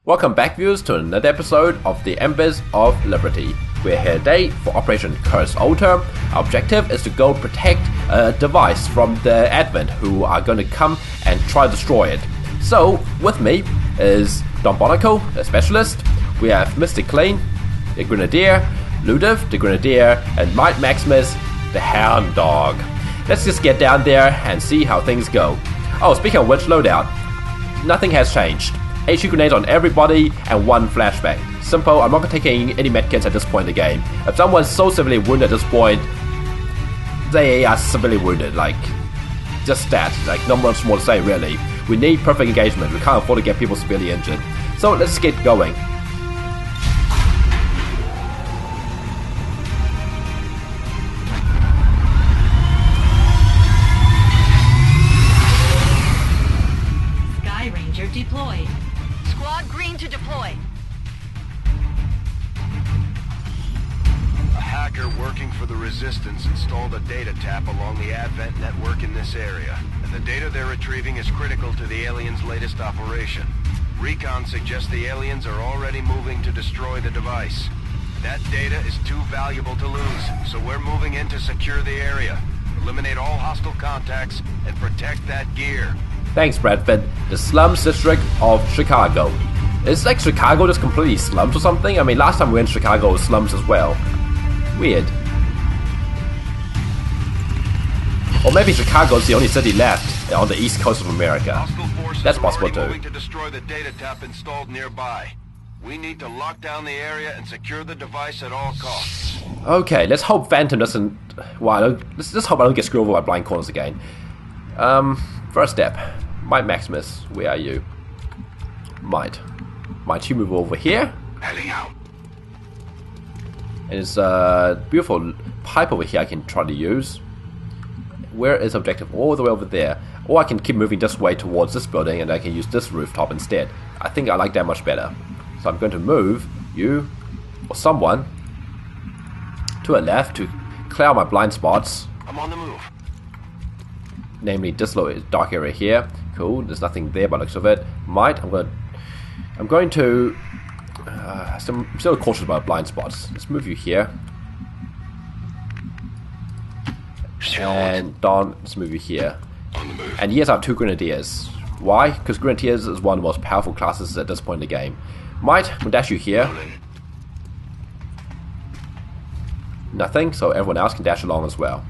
Welcome back, viewers, to another episode of the Embers of Liberty. We're here today for Operation Curse Altar. Our objective is to go protect a device from the Advent who are going to come and try to destroy it. So, with me is Don Bonico, the specialist. We have Mr. Clean, the Grenadier, Ludiv, the Grenadier, and Might Maximus, the Hound Dog. Let's just get down there and see how things go. Oh, speaking of which, loadout. Nothing has changed. HE grenades on everybody and one flashbang. Simple, I'm not taking any medkits at this point in the game. If someone's so severely wounded at this point, they are severely wounded, like, just that. Like, not much more to say, really. We need perfect engagement, we can't afford to get people severely injured. So let's get going. Sky Ranger deployed. Squad green to deploy. A hacker working for the Resistance installed a data tap along the Advent network in this area, and the data they're retrieving is critical to the aliens' latest operation. Recon suggests the aliens are already moving to destroy the device. That data is too valuable to lose, so we're moving in to secure the area, eliminate all hostile contacts, and protect that gear. Thanks, Bradford. The slums district of Chicago. Is like Chicago just completely slums or something? I mean, last time we were in Chicago, it was slums as well. Weird. Or maybe Chicago's the only city left on the east coast of America. That's possible too. Moving to destroy the data tap installed nearby. We need to lock down the area and secure the device at all costs. Okay, let's hope Phantom doesn't... Well, let's just hope I don't get screwed over by blind corners again. First step. Might Maximus, where are you? Might you move over here? Heading out. And there's a beautiful pipe over here I can try to use. Where is objective? All the way over there. Or I can keep moving this way towards this building and I can use this rooftop instead. I think I like that much better. So I'm going to move you, or someone, to a left to clear out my blind spots. I'm on the move. Namely this little dark area here. Cool, there's nothing there by the looks of it. I'm going to I'm still cautious about blind spots. Let's move you here. And Don, let's move you here. On the move. And yes, I have two Grenadiers. Why? Because Grenadiers is one of the most powerful classes at this point in the game. Might, we'll dash you here. Nothing, so everyone else can dash along as well.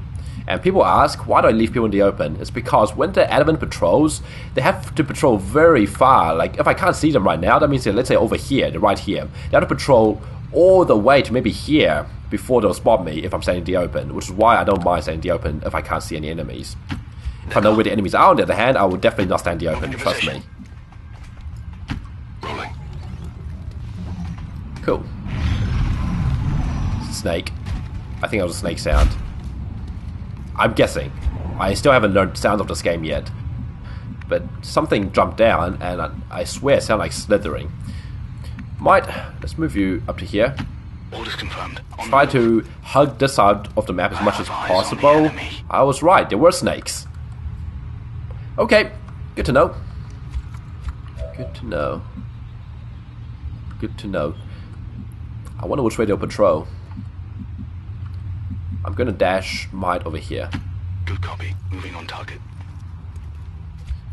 And people ask, why do I leave people in the open? It's because when the Advent patrols, they have to patrol very far. Like, if I can't see them right now, that means they're, let's say, over here, they're right here. They have to patrol all the way to maybe here before they'll spot me if I'm standing in the open, which is why I don't mind standing in the open if I can't see any enemies. If I know where the enemies are, on the other hand, I will definitely not stand in the open, trust me. Rolling. Cool. Snake. I think that was a snake sound. I'm guessing. I still haven't learned sounds of this game yet. But something jumped down, and I swear it sounded like slithering. Let's move you up to here. Orders confirmed. Try to hug this side of the map as much as possible. I was right, there were snakes. Okay, good to know. Good to know. Good to know. I wonder which way they'll patrol. I'm gonna dash Might over here. Good copy. Moving on target.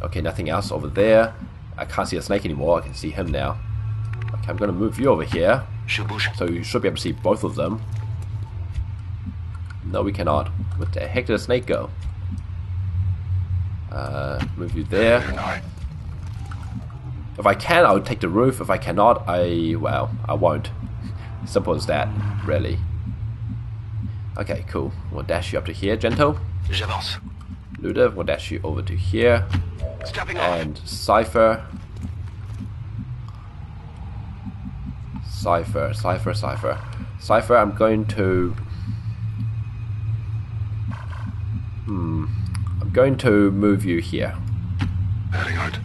Okay, nothing else over there. I can't see a snake anymore. I can see him now. Okay, I'm gonna move you over here. So you should be able to see both of them. No, we cannot. Where the heck did the snake go? Move you there. If I can, I would take the roof. If I cannot, I won't. Simple as that, really. Okay, cool. We'll dash you up to here, Gento. J'avance. Ludiv, we'll dash you over to here. Stepping And Cypher. Cypher, I'm going to... I'm going to move you here. Heading out.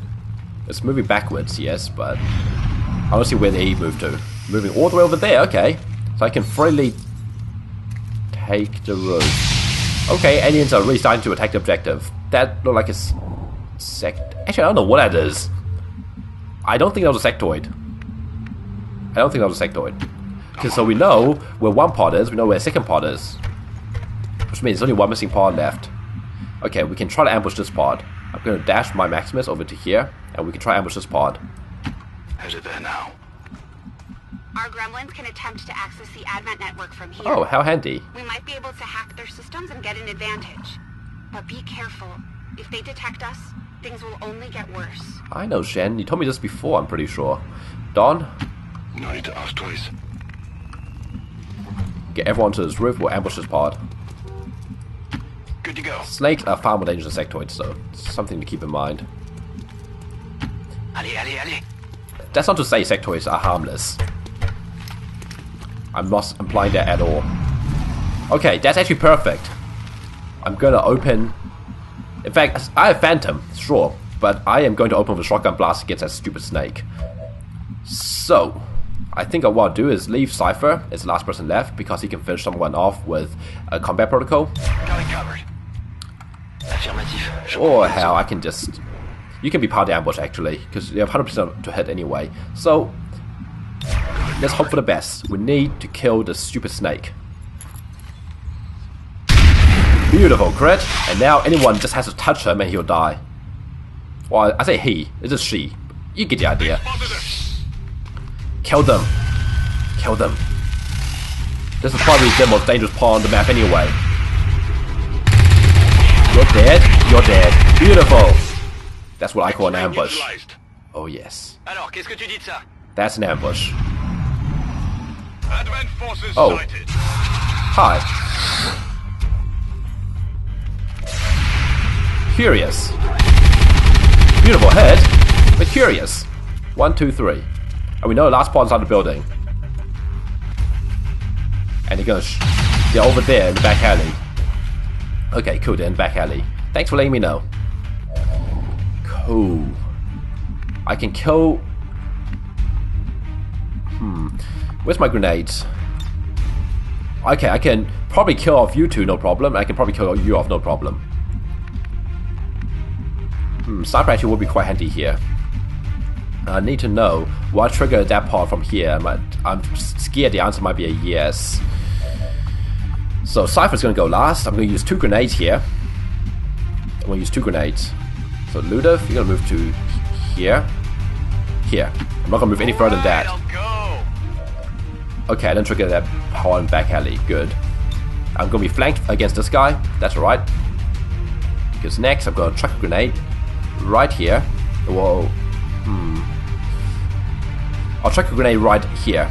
It's moving backwards, yes, but... I want to see where they move to. Moving all the way over there, okay. So I can freely take the roof. Okay, aliens are really starting to attack the objective. That looked like a sect... Actually, I don't know what that is. I don't think that was a sectoid. I don't think that was a sectoid. Okay, so we know where one pod is, we know where the second pod is. Which means there's only one missing pod left. Okay, we can try to ambush this pod. I'm going to dash my Maximus over to here, and we can try to ambush this pod. Headed there now. Our gremlins can attempt to access the Advent network from here. Oh, how handy. We might be able to hack their systems and get an advantage. But be careful. If they detect us, things will only get worse. I know, Shen. You told me this before, I'm pretty sure. Don? No need to ask twice. Get everyone to this roof, we'll ambush this pod. Good to go. Snakes are far more dangerous than sectoids, though. Something to keep in mind. Allez, allez, allez. That's not to say sectoids are harmless. I'm not implying that at all. Okay, that's actually perfect. I'm gonna open... In fact, I have Phantom, sure, but I am going to open with a shotgun blast against that stupid snake. So, I think what I'll do is leave Cypher as the last person left, because he can finish someone off with a combat protocol. Got it covered. Affirmative. Or hell, I can just... You can be part of the ambush, actually, because you have 100% to hit anyway. So, let's hope for the best. We need to kill the stupid snake. Beautiful crit, and now anyone just has to touch him and he'll die. Well, I say he, it's just she. You get the idea. Kill them. Kill them. This is probably the most dangerous part on the map anyway. You're dead. You're dead. Beautiful. That's what I call an ambush. Oh yes. Alors, qu'est-ce que tu dis de ça? That's an ambush. Advent forces Oh. sighted. Hi. Curious. Beautiful head, but curious. 1, 2, 3. And we know the last part inside the building. And they're gonna they're over there in the back alley. Okay, cool, they're in the back alley. Thanks for letting me know. Cool. I can kill... Where's my grenades? Okay, I can probably kill off you two, no problem. I can probably kill you off, no problem. Sniper actually will be quite handy here. I need to know what triggered that part from here. I'm scared the answer might be a yes. So Cypher's gonna go last. I'm gonna use 2 grenades here. I'm gonna use 2 grenades. So Ludev, you're gonna move to here. Here. I'm not gonna move any further than that. Okay, I didn't trigger that power in back alley. Good. I'm gonna be flanked against this guy. That's alright. Because next I'm gonna chuck a grenade right here. Whoa. I'll chuck a grenade right here.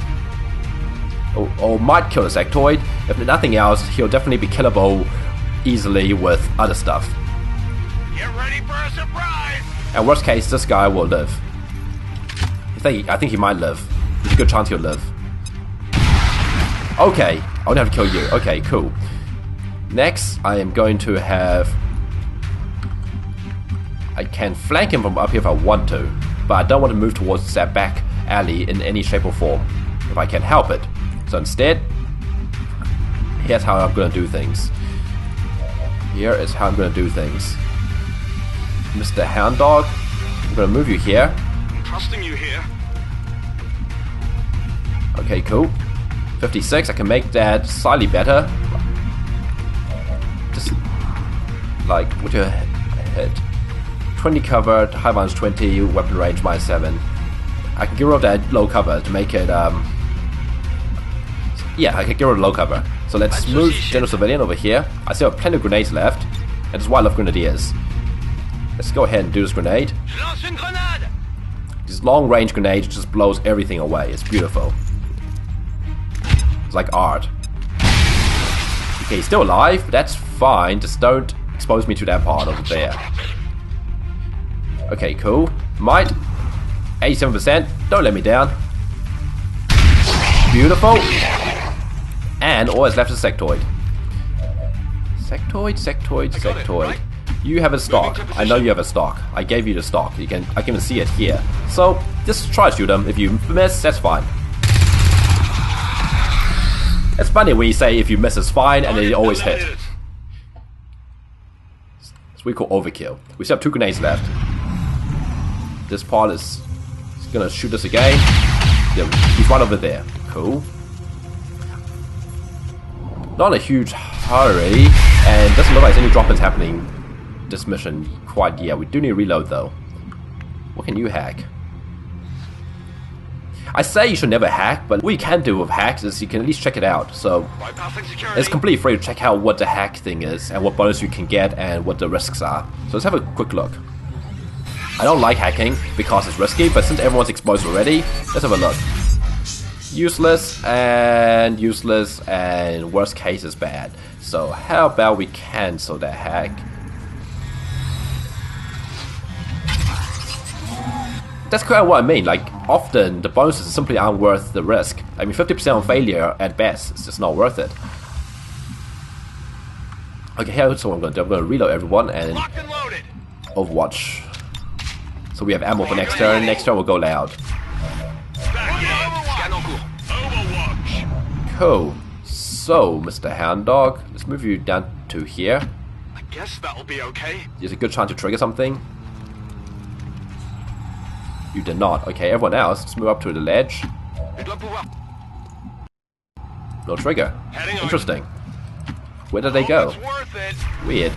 Or might kill a sectoid. If nothing else, he'll definitely be killable easily with other stuff. Get ready for a surprise! And worst case, this guy will live. I think he might live. There's a good chance he'll live. Okay, I only have to kill you. Okay, cool. Next, I am going to have... I can flank him from up here if I want to, but I don't want to move towards that back alley in any shape or form, if I can help it. So instead, here's how I'm going to do things. Here is how I'm going to do things. Mr. Hound Dog, I'm going to move you here. I'm trusting you here. Okay, cool. 56, I can make that slightly better. Just like, what's your hit? 20 cover, high violence 20, weapon range -7. I can get rid of that low cover to make it, yeah, I can get rid of low cover. So let's move General Civilian over here. I still have plenty of grenades left, and that's why I love grenadiers. Let's go ahead and do this grenade. This long range grenade just blows everything away. It's beautiful. It's like art. Okay, he's still alive, but that's fine. Just don't expose me to that part over there. Okay, cool. Might. 87%. Don't let me down. Beautiful. And all that's left is sectoid. Sectoid. You have a stock. I know you have a stock. I gave you the stock. I can even see it here. So just try to shoot them. If you miss, that's fine. It's funny when you say if you miss, it's fine, and then you always hit. So we call overkill. We still have 2 grenades left. This part is gonna shoot us again. Yeah, he's right over there. Cool. Not in a huge hurry, and doesn't look like there's any drop-ins happening this mission quite yet. We do need to reload though. What can you hack? I say you should never hack, but what you can do with hacks is you can at least check it out. So it's completely free to check out what the hack thing is and what bonus you can get and what the risks are. So let's have a quick look. I don't like hacking because it's risky, but since everyone's exposed already, let's have a look. Useless and worst case is bad. So how about we cancel that hack? That's kind of what I mean, like, often the bonuses simply aren't worth the risk. I mean, 50% on failure at best, it's just not worth it. Okay, here's what I'm going to do. I'm going to reload everyone and Overwatch. So we have ammo for next turn. Next turn we'll go loud. Cool. So, Mr. Hound Dog, let's move you down to here. I guess that'll be okay. There's a good chance to trigger something. You did not. Okay, everyone else, let's move up to the ledge. No trigger. Interesting. Where did they go? Weird.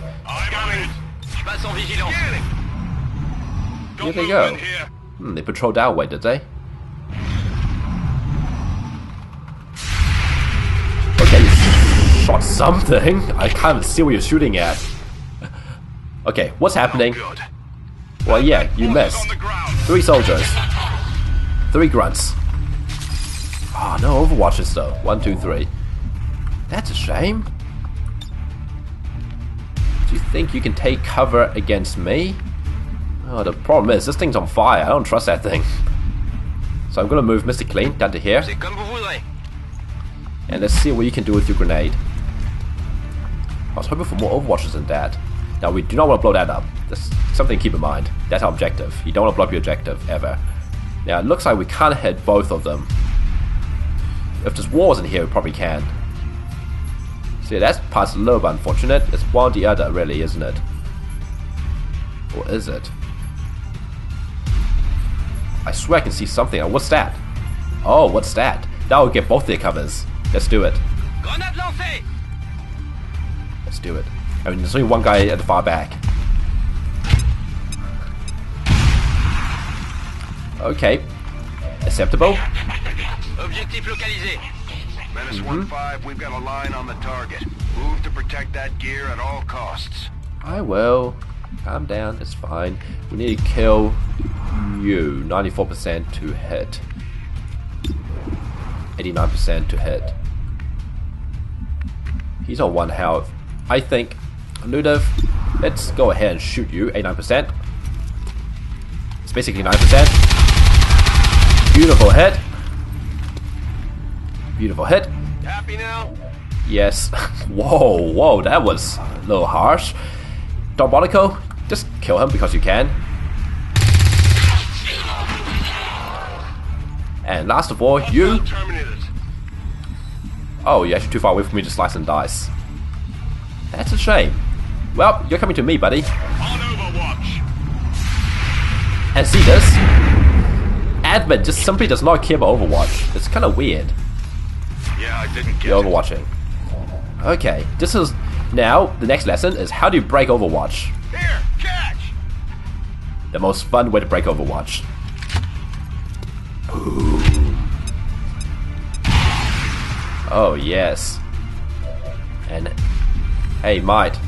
Here they go. They patrolled our way, did they? Okay, you shot something. I can't see what you're shooting at. Okay, what's happening? Well, yeah, you missed. 3 soldiers. 3 grunts. Oh, no Overwatches though. 1, 2, 3. That's a shame. Do you think you can take cover against me? Oh, the problem is, this thing's on fire. I don't trust that thing. So I'm gonna move Mr. Clean down to here. And let's see what you can do with your grenade. I was hoping for more Overwatches than that. Now, we do not want to blow that up. That's something to keep in mind. That's our objective. You don't want to blow up your objective, ever. Now, it looks like we can't hit both of them. If there's walls in here, we probably can. See, that part's a little bit unfortunate. It's one or the other, really, isn't it? Or is it? I swear I can see something. What's that? Oh, what's that? That will get both their covers. Let's do it. Let's do it. I mean, there's only one guy at the far back. Okay. Acceptable. Objectif localisé. Menace 1-5, we've got a line on the target. Move to protect that gear at all costs. I will. Calm down, it's fine. We need to kill you. 94% to hit. 89% to hit. He's on 1 health. I think, Ludev, let's go ahead and shoot you. 89%. It's basically 9%. Beautiful hit. Beautiful hit. Happy now? Yes. Whoa, that was a little harsh. Diabolico, just kill him because you can. And last of all, you. Oh, you're actually too far away for me to slice and dice. That's a shame. Well, you're coming to me, buddy. On Overwatch. And see this? Admin just simply does not care about Overwatch. It's kind of weird. Yeah, I didn't get You're overwatching. Okay, this is... Now, the next lesson is how do you break Overwatch? Here, catch! The most fun way to break Overwatch. Ooh. Oh, yes. And... Hey, mate.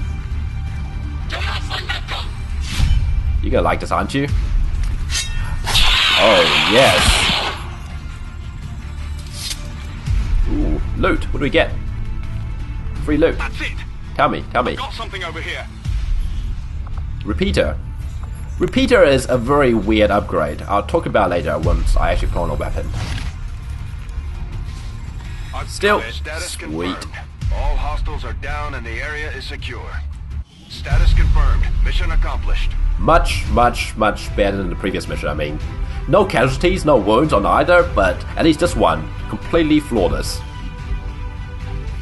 You're gonna like this, aren't you? Oh, yes. Ooh, loot. What do we get? Free loot. That's it. Tell me. Got something over here. Repeater. Repeater is a very weird upgrade. I'll talk about it later once I actually put on a weapon. Still, Status sweet. confirmed. All hostiles are down and the area is secure. Status confirmed. Mission accomplished. Much better than the previous mission, I mean. No casualties, no wounds on either, but at least this one, completely flawless.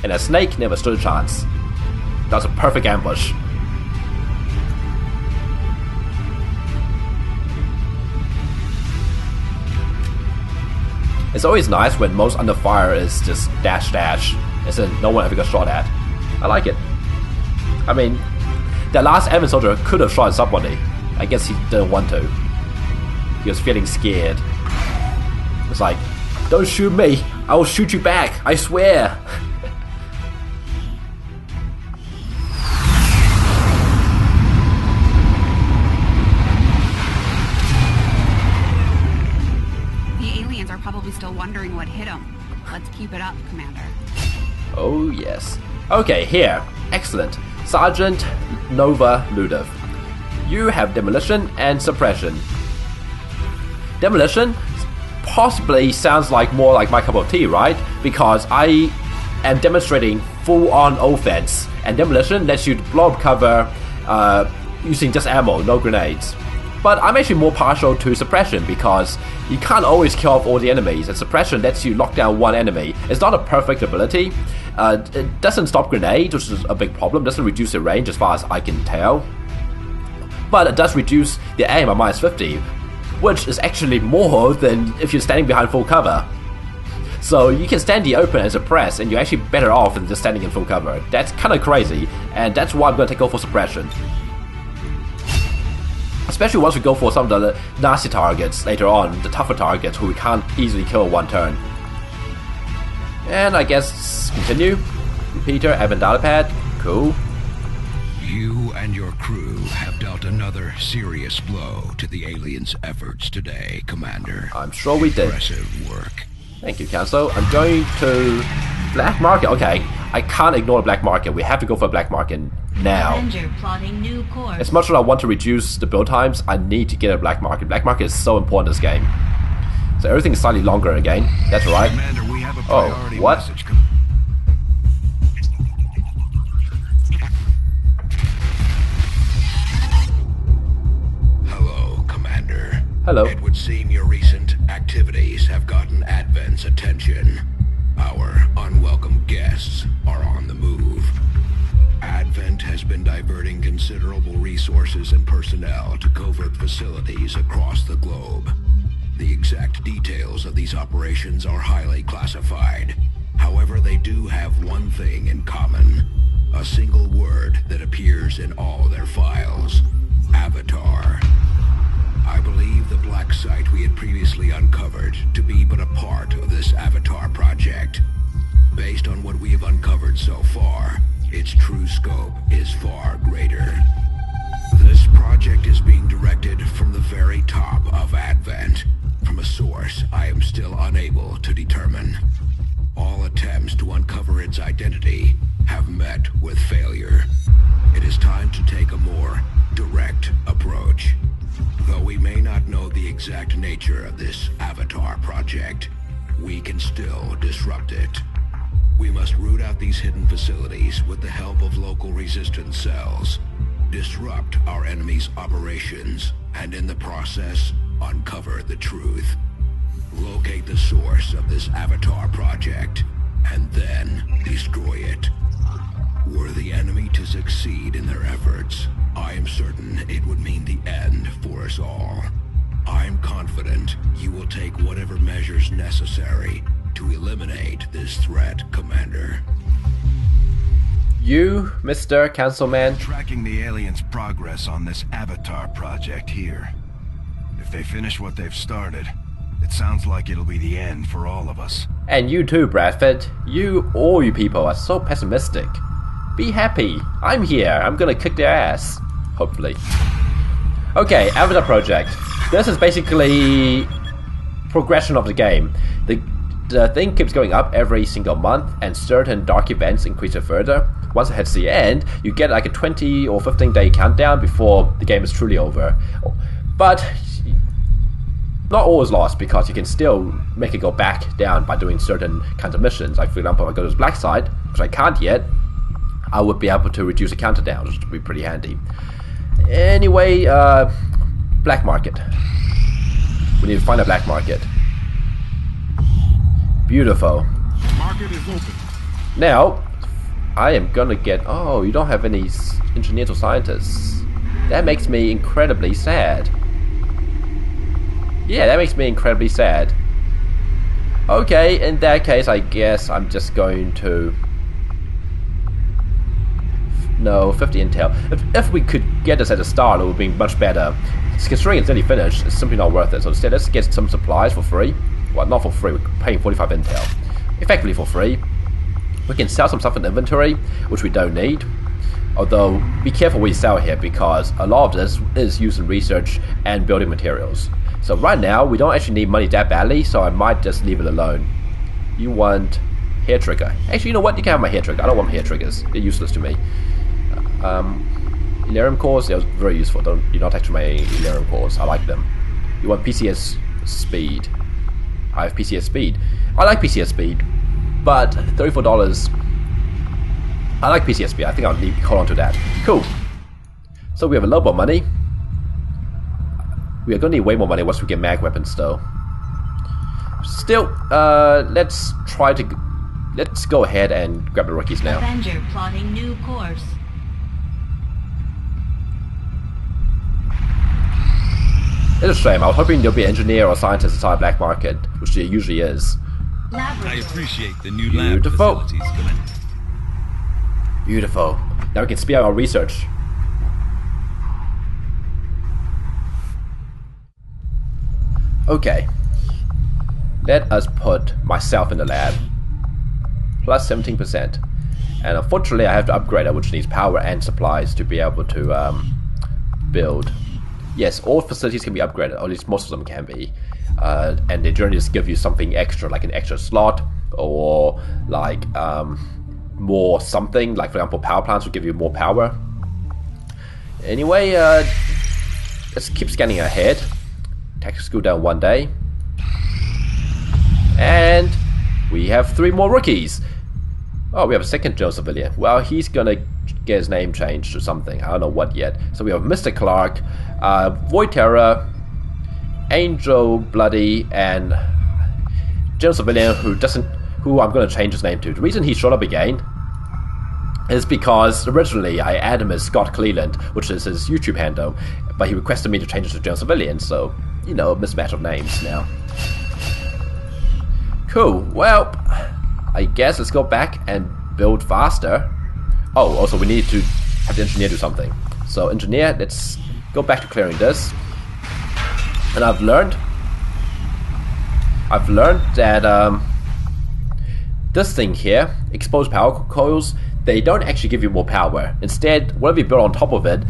And a snake never stood a chance. That was a perfect ambush. It's always nice when most under fire is just dash dash, as in no one ever got shot at. I like it. I mean, the last Advent soldier could have shot somebody. I guess he didn't want to. He was feeling scared. It's like, don't shoot me, I will shoot you back, I swear. The aliens are probably still wondering what hit them. Let's keep it up, Commander. Oh yes. Okay, here. Excellent. Sergeant Nova Ludev. You have demolition and suppression. Demolition possibly sounds like more like my cup of tea, right? Because I am demonstrating full-on offense, and demolition lets you blow up cover using just ammo, no grenades. But I'm actually more partial to suppression because you can't always kill off all the enemies, and suppression lets you lock down one enemy. It's not a perfect ability. It doesn't stop grenades, which is a big problem. It doesn't reduce the range as far as I can tell. But it does reduce the aim by -50, which is actually more than if you're standing behind full cover. So you can stand the open and suppress, and you're actually better off than just standing in full cover. That's kind of crazy, and that's why I'm going to go for suppression. Especially once we go for some of the nasty targets later on, the tougher targets who we can't easily kill one turn. And I guess continue. Repeater, Advent data pad, cool. You and your crew have dealt another serious blow to the aliens' efforts today, Commander. I'm sure we did. Impressive work. Thank you, Council. I'm going to black market. Okay, I can't ignore black market. We have to go for black market now. Avenger plotting new course. As much as I want to reduce the build times, I need to get a black market. Black market is so important in this game. So everything is slightly longer again. That's right. Commander, we have a priority what? message. Hello, Commander. Hello. It would seem your recent activities have gotten Advent's attention. Our unwelcome guests are on the move. Advent has been diverting considerable resources and personnel to covert facilities across the globe. The exact details of these operations are highly classified. However, they do have one thing in common. A single word that appears in all their files. Avatar. I believe the black site we had previously uncovered to be but a part of this Avatar project. Based on what we have uncovered so far, its true scope is far greater. This project is being directed from the very top of Advent, from a source I am still unable to determine. All attempts to uncover its identity have met with failure. It is time to take a more direct approach. Though we may not know the exact nature of this Avatar project, we can still disrupt it. We must root out these hidden facilities with the help of local resistance cells, disrupt our enemy's operations, and in the process, uncover the truth. Locate the source of this Avatar project, and then destroy it. Were the enemy to succeed in their efforts, I am certain it would mean the end for us all. I'm confident you will take whatever measures necessary to eliminate this threat, Commander. You, Mr. Councilman. Tracking the aliens' progress on this Avatar project here. If they finish what they've started, it sounds like it'll be the end for all of us. And you too, Bradford. All you people are so pessimistic. Be happy. I'm here. I'm gonna kick their ass. Hopefully. Okay, Avatar Project. This is basically progression of the game. The thing keeps going up every single month, and certain dark events increase it further. Once it hits the end, you get like a 20 or 15 day countdown before the game is truly over. But not all is lost, because you can still make it go back down by doing certain kinds of missions. Like, for example, if I go to the black side, which I can't yet, I would be able to reduce the counter down, which would be pretty handy. Anyway, black market. We need to find a black market. Beautiful. Market is open. Now, I am gonna get... Oh, you don't have any engineers or scientists. That makes me incredibly sad. Yeah, that makes me incredibly sad. Okay, in that case, I guess I'm just going to... No, 50 intel. If we could get this at the start, it would be much better. Considering it's nearly finished, it's simply not worth it. So instead, let's get some supplies for free. Well, not for free, we're paying 45 intel. Effectively for free. We can sell some stuff in inventory, which we don't need. Although, be careful what you sell here, because a lot of this is used in research and building materials. So right now, we don't actually need money that badly, so I might just leave it alone. You want hair trigger. Actually, you know what? You can have my hair trigger. I don't want hair triggers. They're useless to me. Elerium cores, they're very useful. Do not touch my Elerium cores. I like them. You want PCS speed. I have PCS speed. I like PCS speed, but $34. I like PCS speed. I think I'll hold on to that. Cool. So we have a lot more money. We are going to need way more money once we get mag weapons, though. Still, let's go ahead and grab the rookies now. Avenger plotting new course. It's a shame. I was hoping there'll be an engineer or scientist inside black market, which there usually is. Laboratory. I appreciate the new lab facilities, Commander. Beautiful. Now we can speed up our research. Okay. Let us put myself in the lab. Plus 17%. And unfortunately I have to upgrade it, which needs power and supplies to be able to build. Yes, all facilities can be upgraded, or at least most of them can be. And they generally just give you something extra, like an extra slot, or like more something, like for example power plants will give you more power. Anyway, let's keep scanning ahead. Tactical school down 1 day. And we have 3 more rookies. Oh, we have a second general civilian. Well, he's gonna get his name changed to something. I don't know what yet. So we have Mr. Clark, Void Terror, Angel Bloody, and general civilian who I'm gonna change his name to. The reason he showed up again is because originally I added him as Scott Cleland, which is his YouTube handle, but he requested me to change it to general civilian, so, you know, a mismatch of names now. Cool, well, I guess let's go back and build faster. Oh, also we need to have the engineer do something. So engineer, let's go back to clearing this. And I've learned that this thing here, exposed power coils, they don't actually give you more power. Instead, whatever you build on top of it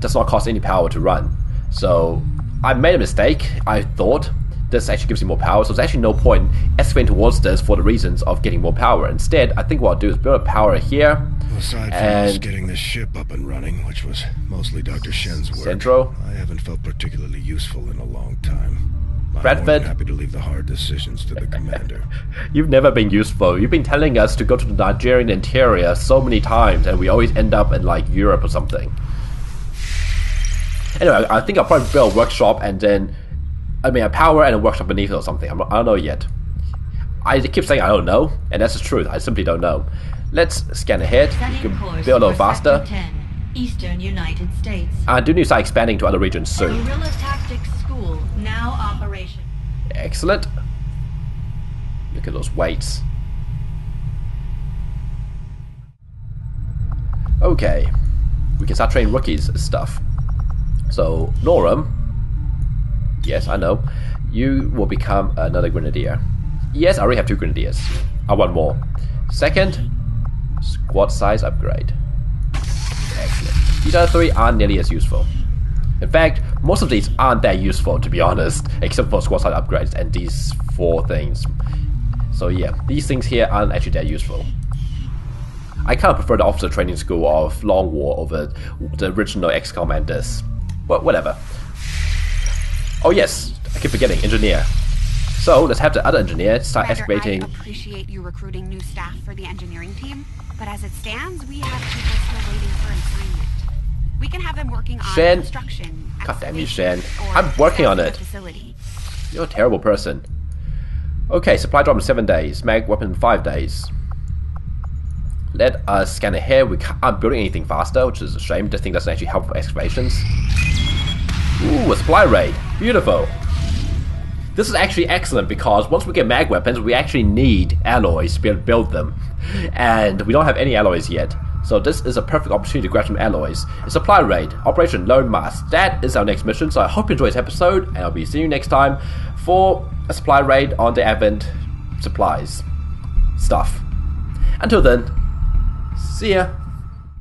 does not cost any power to run. So I made a mistake. I thought this actually gives you more power, so there's actually no point excavating towards this for the reasons of getting more power. Instead, I think what I'll do is build a power here. Well, aside from us getting this ship up and running, which was mostly Dr. Shen's work, Centro. I haven't felt particularly useful in a long time. I'm Bradford. more than happy to leave the hard decisions to the commander. You've never been useful. You've been telling us to go to the Nigerian interior so many times, and we always end up in like Europe or something. Anyway, I think I'll probably build a workshop and then, I mean, a power and a workshop beneath it or something. I don't know yet. I keep saying I don't know, and that's the truth. I simply don't know. Let's scan ahead. We can build a little faster. 10, Eastern United States. I do need to start expanding to other regions soon. Guerrilla Tactics School now operation. Excellent. Look at those weights. Okay. We can start training rookies and stuff. So, Norum. Yes, I know. You will become another grenadier. Yes, I already have 2 grenadiers. I want more. Second, squad size upgrade. Excellent. These other 3 aren't nearly as useful. In fact, most of these aren't that useful, to be honest, except for squad size upgrades and these 4 things. So yeah, these things here aren't actually that useful. I kind of prefer the officer training school of Long War over the original Xcom and this. But whatever. Oh yes, I keep forgetting, engineer. So let's have the other engineer start Commander, excavating. I appreciate you recruiting new staff for the engineering team, but as it stands, we have people still waiting for assignment. We can have them working on Shen. construction. God damn you, excavation, Shen. or I'm working on staffing it. the facility. You're a terrible person. Okay, supply drop in 7 days. Mag weapon in 5 days. Let us scan ahead. We aren't building anything faster, which is a shame. This thing doesn't actually help for excavations. Ooh, a supply raid. Beautiful. This is actually excellent because once we get mag weapons, we actually need alloys to be able to build them. And we don't have any alloys yet. So this is a perfect opportunity to grab some alloys. A supply raid, Operation Lone Mask. That is our next mission, so I hope you enjoyed this episode, and I'll be seeing you next time for a supply raid on the Advent supplies stuff. Until then, see ya.